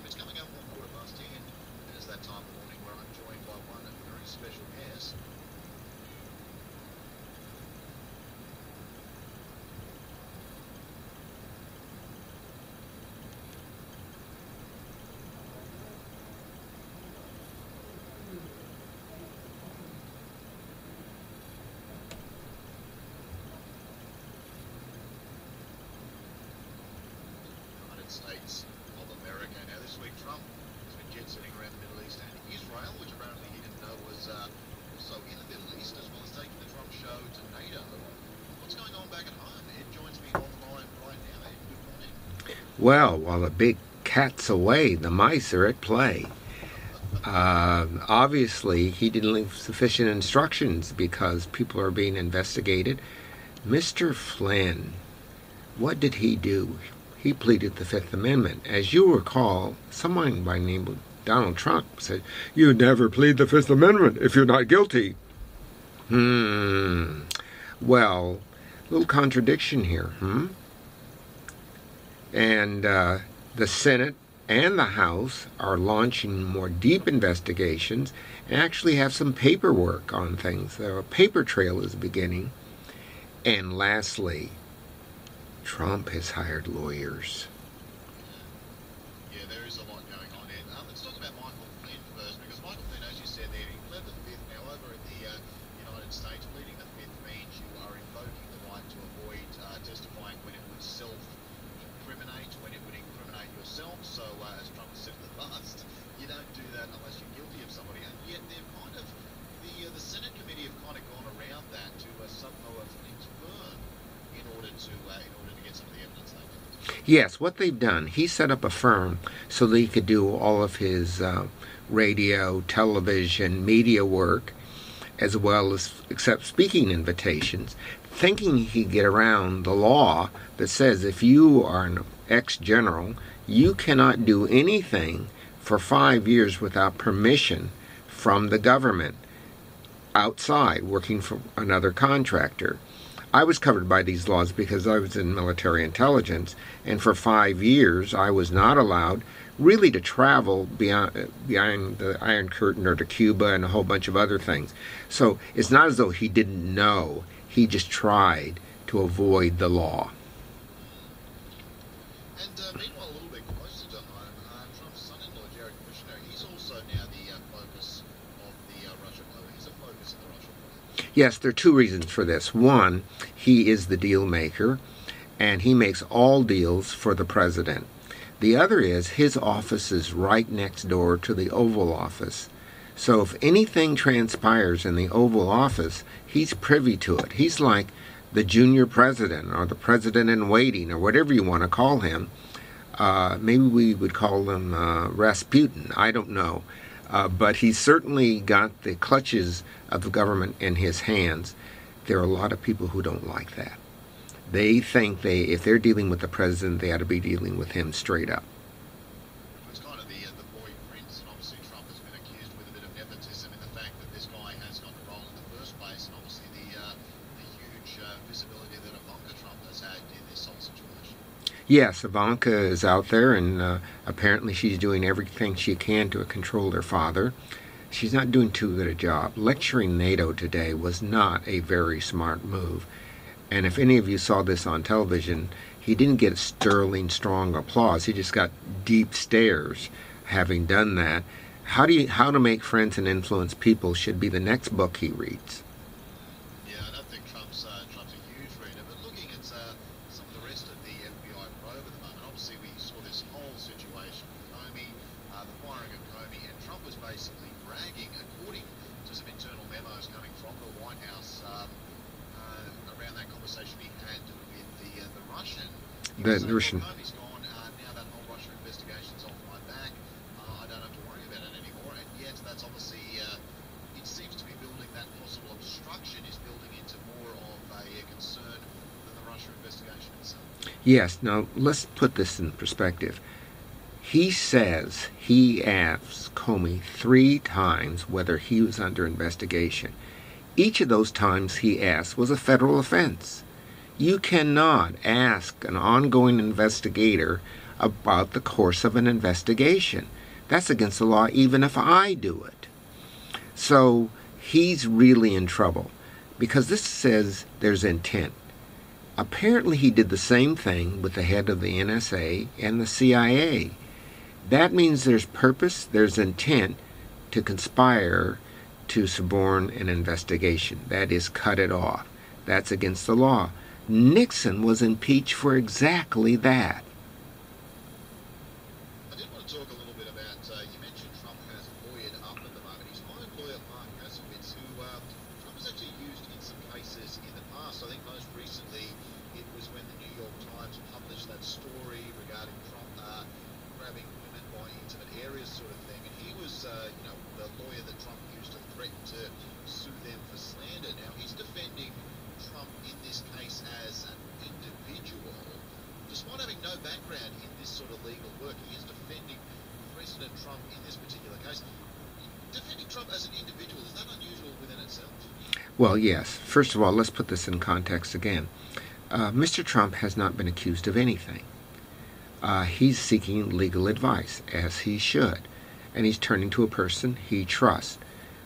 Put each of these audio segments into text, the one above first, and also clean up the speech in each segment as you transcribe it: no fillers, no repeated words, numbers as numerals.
program is coming up on 10:15. It is that time of the morning where I'm joined by one very special guest. States of America. Now this week Trump has been jet setting around the Middle East and Israel, which apparently he didn't know was also in the Middle East, as well as taking the Trump show to NATO. What's going on back at home? Ed joins me on the line right now. Ed, good morning. Well, while the big cat's away, the mice are at play. Obviously, he didn't leave sufficient instructions because people are being investigated. Mr. Flynn, what did he do? He pleaded the Fifth Amendment. As you recall, someone by the name of Donald Trump said, "You never plead the Fifth Amendment if you're not guilty." Well, little contradiction here, And the Senate and the House are launching more deep investigations and actually have some paperwork on things. A paper trail is beginning. And lastly, Trump has hired lawyers. Yeah, there is a lot going on, Ed. Let's talk about Michael Flynn first, because Michael Flynn, as you said there, he pled the Fifth. Now, over in the United States, pleading the Fifth means you are invoking the right to avoid testifying when it would self-incriminate, when it would incriminate yourself. So, as Trump has said in the past, you don't do that unless you're guilty of somebody. And yet, they've kind of, the Senate committee have kind of gone around that to subpoena Flynn's firm in order to get some of the evidence they want. Yes, what they've done, he set up a firm so that he could do all of his radio, television, media work, as well as accept speaking invitations, thinking he could get around the law that says if you are an ex-general, you cannot do anything for 5 years without permission from the government outside, working for another contractor. I was covered by these laws because I was in military intelligence, and for 5 years I was not allowed really to travel behind the Iron Curtain or to Cuba and a whole bunch of other things. So it's not as though he didn't know, he just tried to avoid the law. And meanwhile, a little bit closer to home, Trump's son-in-law, Jared Kushner, he's also now the focus of the Russia blow. He's a focus of the Russia blow. Yes, there are two reasons for this. One, he is the deal maker, and he makes all deals for the president. The other is his office is right next door to the Oval Office. So if anything transpires in the Oval Office, he's privy to it. He's like the junior president or the president in waiting or whatever you want to call him. Maybe we would call him Rasputin. I don't know. But he's certainly got the clutches of the government in his hands. There are a lot of people who don't like that. They think if they're dealing with the president, they ought to be dealing with him straight up. It's kind of the boy prince, and obviously Trump has been accused with a bit of nepotism in the fact that this guy has got the role in the first place, and obviously the huge visibility that Ivanka Trump has had in this whole situation. Yes, Ivanka is out there, and apparently she's doing everything she can to control her father. She's not doing too good a job. Lecturing NATO today was not a very smart move. And if any of you saw this on television, he didn't get sterling, strong applause. He just got deep stares having done that. How to Make Friends and Influence People should be the next book he reads. Yeah, I don't think Trump's a huge reader, but looking at some of the rest of the FBI probe at the moment, obviously we saw this whole situation with Comey, the firing of Comey, and Trump was basically bragging, according to some internal memos coming from the White House, around that conversation he had with the Russian. The Russian. Comey's gone, now that whole Russia investigation's off my back, I don't have to worry about it anymore, and yet that's obviously, it seems to be building, that possible obstruction is building into more of a concern than the Russia investigation itself. Yes, now let's put this in perspective. He says he asked Comey 3 times whether he was under investigation. Each of those times he asked was a federal offense. You cannot ask an ongoing investigator about the course of an investigation. That's against the law even if I do it. So he's really in trouble because this says there's intent. Apparently he did the same thing with the head of the NSA and the CIA. That means there's purpose, there's intent to conspire to suborn an investigation. That is, cut it off. That's against the law. Nixon was impeached for exactly that. I did want to talk a little bit about, you mentioned Trump has lawyered up at the moment. His own lawyer, Mark Kasowitz, who Trump has actually used in some cases in the past. I think most recently it was when the New York Times published that story regarding Trump grabbing women by intimate areas sort of thing. And he was, the lawyer that Trump used to threaten to sue them for slander. Now, he's defending Trump in this case as an individual. Despite having no background in this sort of legal work, he is defending President Trump in this particular case. Defending Trump as an individual, is that unusual within itself? Well, yes. First of all, let's put this in context again. Mr. Trump has not been accused of anything. He's seeking legal advice, as he should, and he's turning to a person he trusts.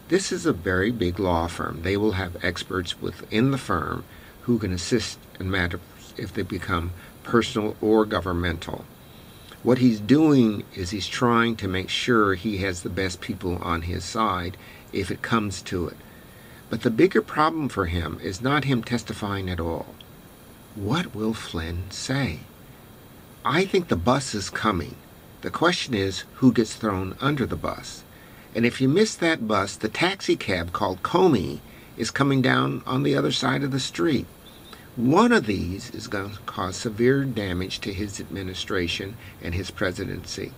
This is a very big law firm. They will have experts within the firm who can assist in matters if they become personal or governmental. What he's doing is he's trying to make sure he has the best people on his side if it comes to it. But the bigger problem for him is not him testifying at all. What will Flynn say? I think the bus is coming. The question is who gets thrown under the bus. And if you miss that bus, the taxi cab called Comey is coming down on the other side of the street. One of these is going to cause severe damage to his administration and his presidency.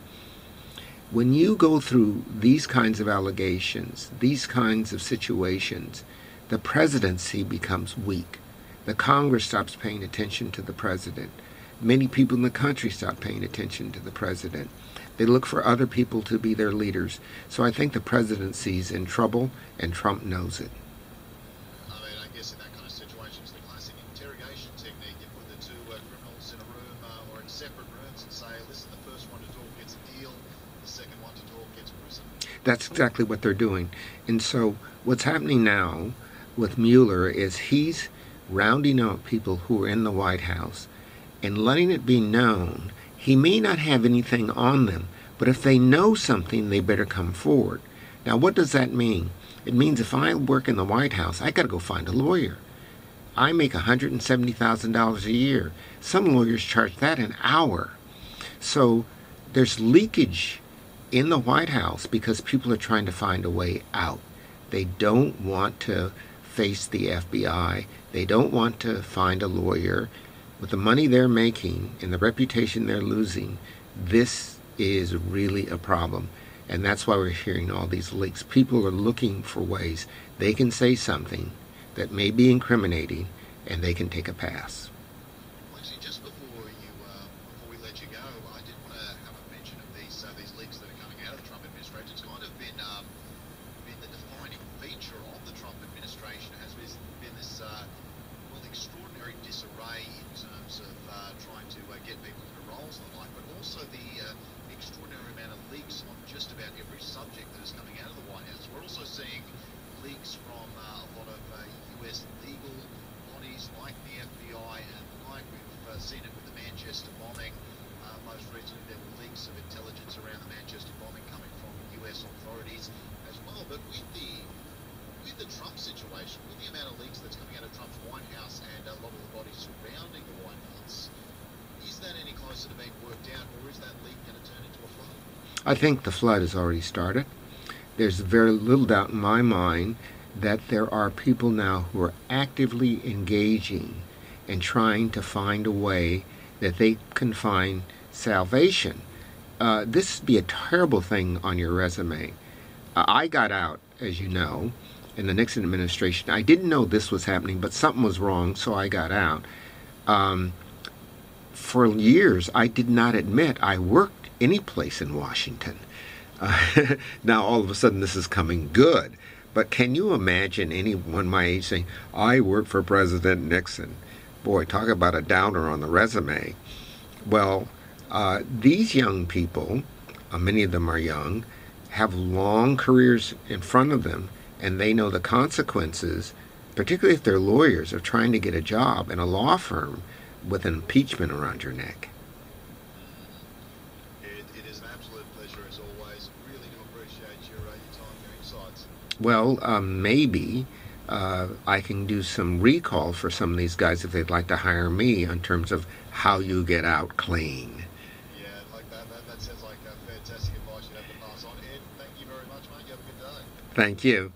When you go through these kinds of allegations, these kinds of situations, the presidency becomes weak. The Congress stops paying attention to the president. Many people in the country stop paying attention to the president. They look for other people to be their leaders. So I think the presidency's in trouble, and Trump knows it. I mean, I guess in that kind of situation, it's the classic interrogation technique. You put the two criminals in a room or in separate rooms and say, listen, the first one to talk gets a deal, the second one to talk gets prison. That's exactly what they're doing. And so what's happening now with Mueller is he's rounding up people who are in the White House and letting it be known he may not have anything on them, but if they know something, they better come forward. Now, what does that mean? It means if I work in the White House, I got to go find a lawyer. I make $170,000 a year. Some lawyers charge that an hour. So there's leakage in the White House because people are trying to find a way out. They don't want to face the FBI. They don't want to find a lawyer. With the money they're making and the reputation they're losing, this is really a problem. And that's why we're hearing all these leaks. People are looking for ways they can say something that may be incriminating and they can take a pass. Well, actually, just before we let you go, I did want to have a mention of these leaks that are coming out of the Trump administration. It's kind of been the defining feature of the Trump administration has been this extraordinary disarray in terms of trying to get people into roles and the like, but also the extraordinary amount of leaks on just about every subject that is coming out of the White House. We're also seeing leaks from a lot of US legal bodies like the FBI and the like. We've seen it with the Manchester bombing. Most recently there were leaks of intelligence around the Manchester bombing coming from US authorities as well. But with the Trump situation, with the amount of leaks that's coming out of Trump's White House and a lot of the bodies surrounding the White House, is that any closer to being worked out, or is that leak going to turn into a flood? I think the flood has already started. There's very little doubt in my mind that there are people now who are actively engaging and trying to find a way that they can find salvation. This would be a terrible thing on your resume. I got out, as you know, in the Nixon administration. I didn't know this was happening, but something was wrong, so I got out. For years, I did not admit I worked any place in Washington. Now, all of a sudden, this is coming good. But can you imagine anyone my age saying, I worked for President Nixon? Boy, talk about a downer on the resume. Well, These young people, many of them are young, have long careers in front of them, and they know the consequences, particularly if they're lawyers, of trying to get a job in a law firm with an impeachment around your neck. It is an absolute pleasure as always. Really do appreciate your time and your insights. Well, maybe I can do some recall for some of these guys if they'd like to hire me in terms of how you get out clean. Yeah, like that sounds like fantastic advice you'd have to pass on. Ed, thank you very much, mate. You have a good day. Thank you.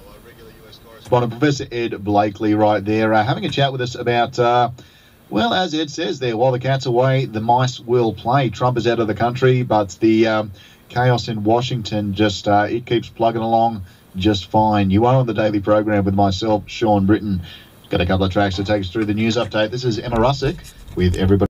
Our regular US correspondent, Professor Ed Blakely, right there, having a chat with us about, well, as Ed says there, while the cat's away, the mice will play. Trump is out of the country, but the chaos in Washington just, it keeps plugging along just fine. You are on the daily program with myself, Sean Britton. Got a couple of tracks to take us through the news update. This is Emma Russick with Everybody.